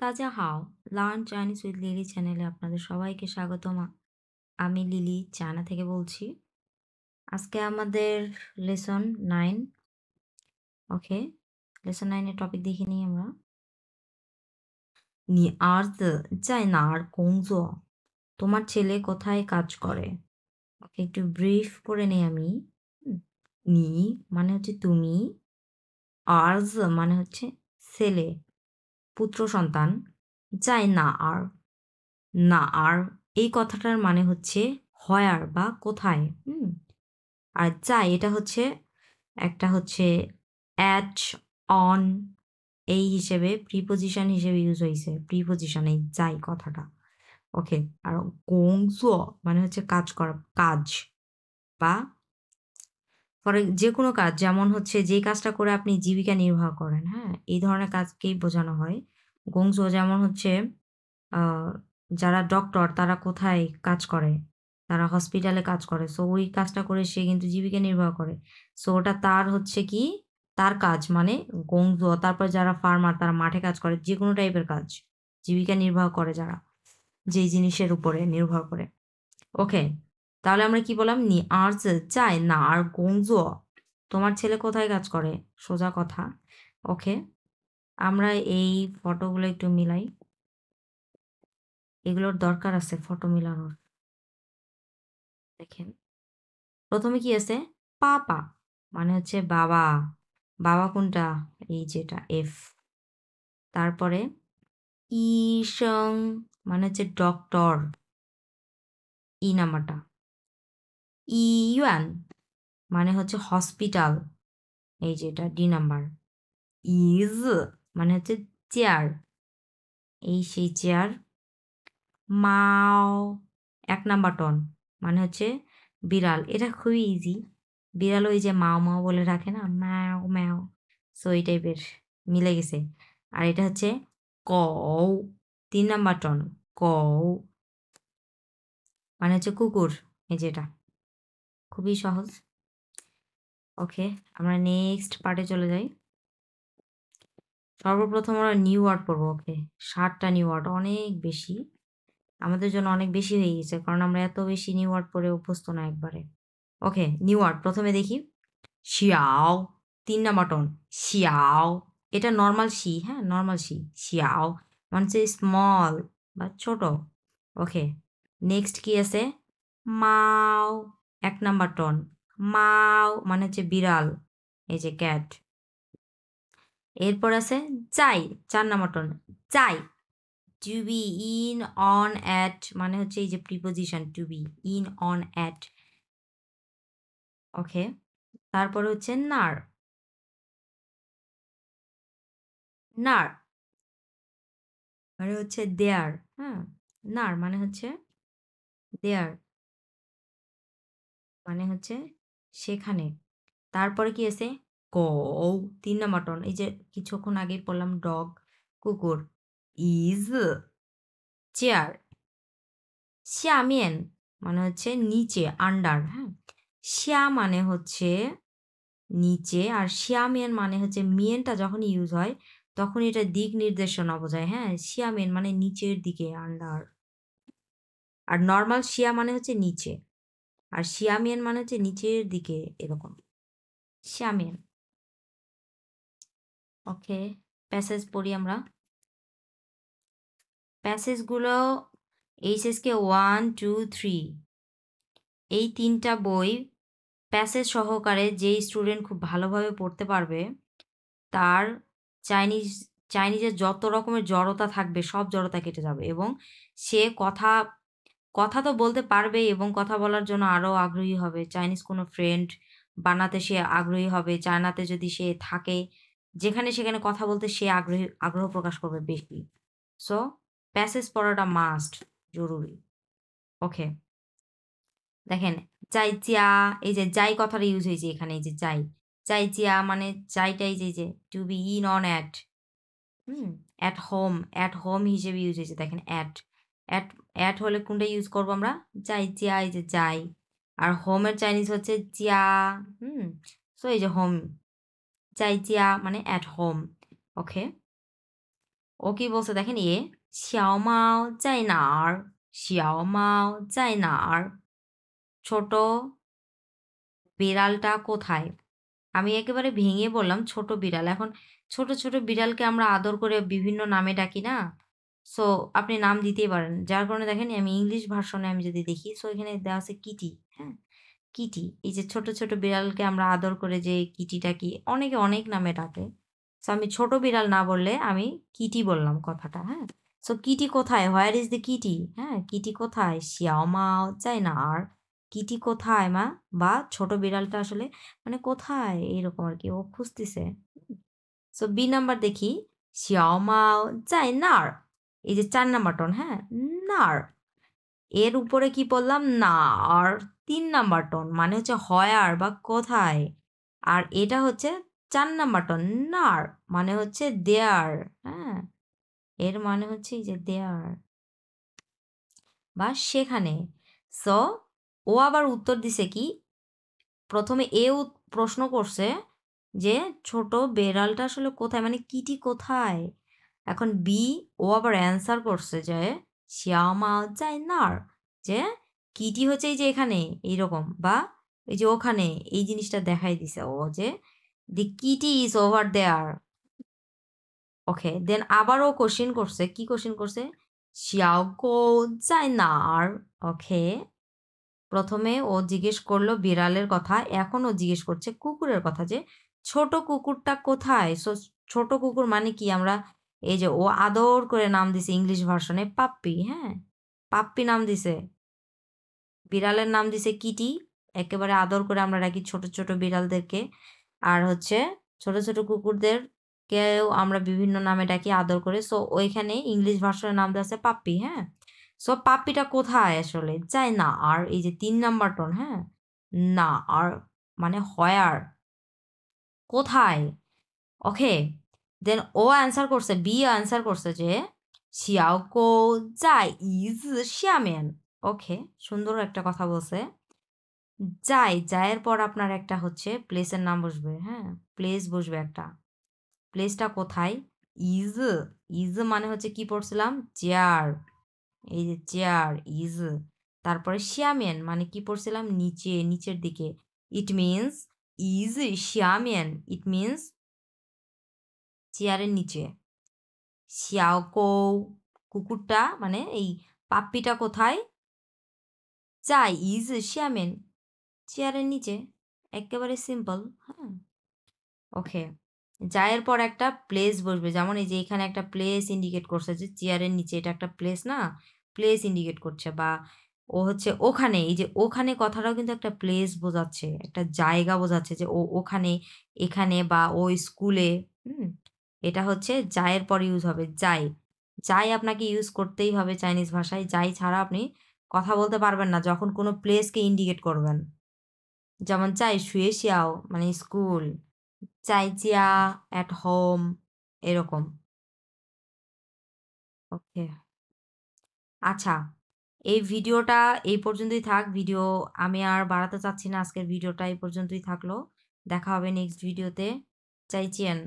তাজা হাও learn Chinese with lily চ্যানেলে আপনাদের সবাইকে স্বাগতম। আমি লিলি চায়না থেকে বলছি। আজকে আমাদের লেসন 9। ওকে, লেসন 9 এর টপিক দেখে নিই আমরা। নি আর্জ চাই না আর কোংজো, তোমার ছেলে কোথায় কাজ করে? ওকে, একটু ব্রিফ করে নেই আমি। হুম, নি মানে হচ্ছে তুমি, আর্জ মানে হচ্ছে ছেলে, পুত্র সন্তান, চাই না আর, না আর এই কথাটার মানে হচ্ছে হোয়ার বা কোথায়। আর যাই এটা হচ্ছে একটা হচ্ছে অ্যাট, অন এই হিসেবে প্রিপোজিশন হিসেবে ইউজ হয়েছে। প্রিপোজিশন এই যাই কথাটা। ওকে, আর গোংজো মানে হচ্ছে কাজ করা, কাজ বা ফর যে কোনো কাজ, যেমন হচ্ছে যে কাজটা করে আপনি জীবিকা নির্বাহ করেন, হ্যাঁ, এই ধরনের কাজকেই বোঝানো হয় গোংজো। যেমন হচ্ছে আহ, যারা ডক্টর তারা কোথায় কাজ করে? তারা হসপিটালে কাজ করে। সো ওই কাজটা করে সে কিন্তু জীবিকা নির্বাহ করে। সো ওটা তার হচ্ছে কি, তার কাজ মানে গোংজো। তারপর যারা ফার্মার তারা মাঠে কাজ করে, যে কোনো টাইপের কাজ জীবিকা নির্বাহ করে যারা, যেই জিনিসের উপরে নির্ভর করে। ওকে, তাহলে আমরা কি বললাম? নি আর্জ চায় না আর গোংজো, তোমার ছেলে কোথায় কাজ করে? সোজা কথা। ওকে, আমরা এই ফটোগুলো একটু মিলাই। এগুলোর দরকার আছে ফটো মিলানোর। দেখেন, প্রথমে কি আছে? পাপা মানে হচ্ছে বাবা। বাবা কোনটা? এই যেটা এফ। তারপরে ইসং মানে হচ্ছে ডক্টর, ই নাম্বারটা। ইউয়ান মানে হচ্ছে হসপিটাল, এই যেটা ডি নাম্বার। ইজ মানে হচ্ছে চেয়ার, এই সেই চেয়ার। মাও এক নাম্বার টন মানে হচ্ছে বিড়াল। এটা খুবই ইজি। বিড়াল ওই যে মাও মাও বলে রাখে না, ম্যাও ম্যাও। সো এই টাইপের মিলে গেছে। আর এটা হচ্ছে কও, 3 নাম্বার টন। কও মানে হচ্ছে কুকুর, এই যেটা। খুবই সহজ। ওকে, আমরা নেক্সট পার্টে চলে যাই। সর্বপ্রথম আমরা নিউ ওয়ার্ড পড়বো। ওকে, 7টা নিউ ওয়ার্ড, অনেক বেশি আমাদের জন্য, অনেক বেশি হয়ে গেছে, কারণ আমরা এত বেশি নিউ ওয়ার্ড পড়ে অভ্যস্ত না একবারে। ওকে, নিউ ওয়ার্ড প্রথমে দেখি। শিয়াও, 3 নাম্বার টন। শিয়াও, এটা নর্মাল শি, হ্যাঁ, নর্মাল শি। শিয়াও মানে হচ্ছে স্মল বা ছোট। ওকে, নেক্সট কি আছে? মাও, 1 নাম্বার টন। মাও মানে হচ্ছে বিড়াল, এই যে ক্যাট। এরপর আছে চাই, 4 নাম্বার টন। চাই, to be in on at মানে হচ্ছে এই যে preposition to be in on at. Okay, তারপর হচ্ছে নার। নার মানে হচ্ছে দেয়ার, হ্যাঁ। নার মানে হচ্ছে দেয়ার, মানে হচ্ছে সেখানে। তারপরে কি আছে? কৌ, 3 নাম্বার টন। এই যে কিছুক্ষণ আগেই পড়লাম ডগ, কুকুর। Is chair. শ্যামিয়েন মানে হচ্ছে নিচে, আন্ডার, হ্যাঁ। শ্যা মানে হচ্ছে নিচে, আর শিয়ামেন মানে হচ্ছে মিয়েনটা যখন ইউজ হয় তখন এটা দিক নির্দেশনা বোঝায়, হ্যাঁ। শিয়ামেন মানে নিচের দিকে, আন্ডার। আর নর্মাল শিয়া মানে হচ্ছে নিচে, আর শিয়ামিয়ান মানে হচ্ছে নিচের দিকে, এরকম শিয়ামিয়ান। ওকে, প্যাসেজ পড়ি আমরা। প্যাসেজগুলো এইচএসকে 1, 2, 3 এই 3টা বই প্যাসেজ সহকারে যেই স্টুডেন্ট খুব ভালোভাবে পড়তে পারবে তার চাইনিজ চাইনিজের যত রকমের জড়তা থাকবে সব জড়তা কেটে যাবে, এবং সে কথা কথা তো বলতে পারবে এবং কথা বলার জন্য আরও আগ্রহী হবে। চাইনিজ কোনো ফ্রেন্ড বানাতে সে আগ্রহী হবে। চায়নাতে যদি সে থাকে, যেখানে সেখানে কথা বলতে সে আগ্রহ প্রকাশ করবে বেশি। সো প্যাসেজ পড়াটা মাস্ট, জরুরি। ওকে, দেখেন, চাই চিয়া, এই যে যাই কথাটা ইউজ হয়েছে এখানে, এই যে যাই, চাই চিয়া মানে চাইটাই যে to be in on at, at home, at home হিসেবে ইউজ হয়েছে। দেখেন, অ্যাট অ্যাট অ্যাট হলে কোনটা ইউজ করবো আমরা? যাই চিয়া, এই যে যাই। আর হোমের চাইনিজ হচ্ছে চিয়া। সো এই যে হোম, চাই চিয়া মানে অ্যাট হোম। ওকে, ও কি বলছে দেখেন xiao mao 在哪儿 xiao mao 在哪儿 ছোট বিড়ালটা কোথায়? আমি একেবারে ভেঙে বললাম ছোট বিড়াল। এখন ছোট, ছোট বিড়ালকে আমরা আদর করে বিভিন্ন নামে ডাকি না? সো আপনি নাম দিতেই পারেন। যার কারণে দেখেন আমি ইংলিশ ভার্সনে আমি যদি দেখি সো এখানে দেওয়া আছে কিটি, হ্যাঁ? কিটি। এই যে ছোট, ছোট বিড়ালকে আমরা আদর করে যে কিটি ডাকি, অনেকে অনেক নামে ডাকে। সো আমি ছোট বিড়াল না বললে আমি কিটি বললাম কথাটা, হ্যাঁ? সো কিটি কোথায়? হোয়ার ইস দ্য কিটি? হ্যাঁ? কিটি কোথায়? 小猫在哪儿 কিটি কোথায় মা? বা ছোট বিড়ালটা আসলে মানে কোথায়? এইরকম আরকি। ও খুঁজতেছে। সো বি নাম্বার দেখি 小猫在那儿 এই যে ৪ নাম্বার টন, হ্যাঁ? 那儿এর উপরে কি পড়লাম? না আর ৩ নাম্বার টোন মানে হচ্ছে হোয়ার বা কোথায়। আর এটা হচ্ছে ৪ নাম্বার টোন নার মানে হচ্ছে দেয়ার, হ্যাঁ? এর মানে হচ্ছে এই যে দেয়ার বা সেখানে। সো ও আবার উত্তর দিছে কি? প্রথমে প্রশ্ন করছে যে ছোট বেড়ালটা আসলে কোথায়? মানে কিটি কোথায়? এখন বি ও আবার অ্যান্সার করছে যে শ্যামা যায় নার যে কিটি হচ্ছে এই যে এখানে এইরকম বা এই যে ওখানে এই জিনিসটা দেখাই দিছে ও যে দি কিটি ইজ ওভার দেয়ার ওকে দেন আবার ও কোশ্চেন করছে কি কোশ্চেন করছে 小狗在哪儿 ওকে প্রথমে ও জিজ্ঞেস করলো বিড়ালের কথা এখন ও জিজ্ঞেস করছে কুকুরের কথা যে ছোট কুকুরটা কোথায় সো ছোট কুকুর মানে কি আমরা এই যে ও আদর করে নাম দিছে ইংলিশ ভার্সনে পাপ্পি হ্যাঁ পাপ্পি নাম দিছে বিড়ালের নাম দিছে কিটি একেবারে আদর করে আমরা রাখি ছোট ছোট বিড়ালদেরকে আর হচ্ছে ছোট ছোট কুকুরদের কেউ আমরা বিভিন্ন নামে ডাকি আদর করে সো ওইখানে ইংলিশ ভার্সনের নাম দেওয়া আছে পাপ্পি হ্যাঁ সো পাপ্পিটা কোথায় আসলে চাই না আর এই যে ৩ নাম্বার টোন হ্যাঁ না আর মানে হোয়ার কোথায় ওকে দেন ও অ্যান্সার করছে বি অ্যান্সার করছে যে 小狗在椅子下面 ওকে সুন্দর একটা কথা বলছে যায়ের পর আপনার একটা হচ্ছে প্লেসের নাম বসবে হ্যাঁ প্লেস বসবে একটা প্লেসটা কোথায় ইজ ইজ মানে হচ্ছে কি পড়ছিলাম চেয়ার এই যে চেয়ার ইজ তারপরে শ্যামিয়ান মানে কি পড়ছিলাম নিচে নিচের দিকে ইট মিনস ইজ শ্যামিয়ান ইট মিনস চেয়ারের নিচে শ্যাওকৌ কুকুরটা মানে এই পাপ্পিটা কোথায় চাই ইজ শ্যামেন চেয়ারের নিচে একেবারে সিম্পল হ্যাঁ ওকে যায়ের পর একটা প্লেস বসবে যেমন এই যে এখানে একটা প্লেস ইন্ডিকেট করছে যে চেয়ারের নিচে এটা একটা প্লেস না প্লেস ইন্ডিকেট করছে বা ও হচ্ছে ওখানে এই যে ওখানে কথাটাও কিন্তু একটা প্লেস বোঝাচ্ছে একটা জায়গা বোঝাচ্ছে যে ও ওখানে এখানে বা ও স্কুলে হুম এটা হচ্ছে যায়ের পর ইউজ হবে যাই যাই আপনাকে ইউজ করতেই হবে চাইনিজ ভাষায় যাই ছাড়া আপনি কথা বলতে পারবেন না যখন কোনো প্লেসকে ইন্ডিকেট করবেন যেমন চাই শুয়ে শিয়াও মানে স্কুল চাইচিয়া অ্যাট হোম এরকম ওকে আচ্ছা এই ভিডিওটা এই পর্যন্তই থাক ভিডিও আমি আর বাড়াতে চাচ্ছি না আজকের ভিডিওটা এই পর্যন্তই থাকলো দেখা হবে নেক্সট ভিডিওতে চাইচিয়েন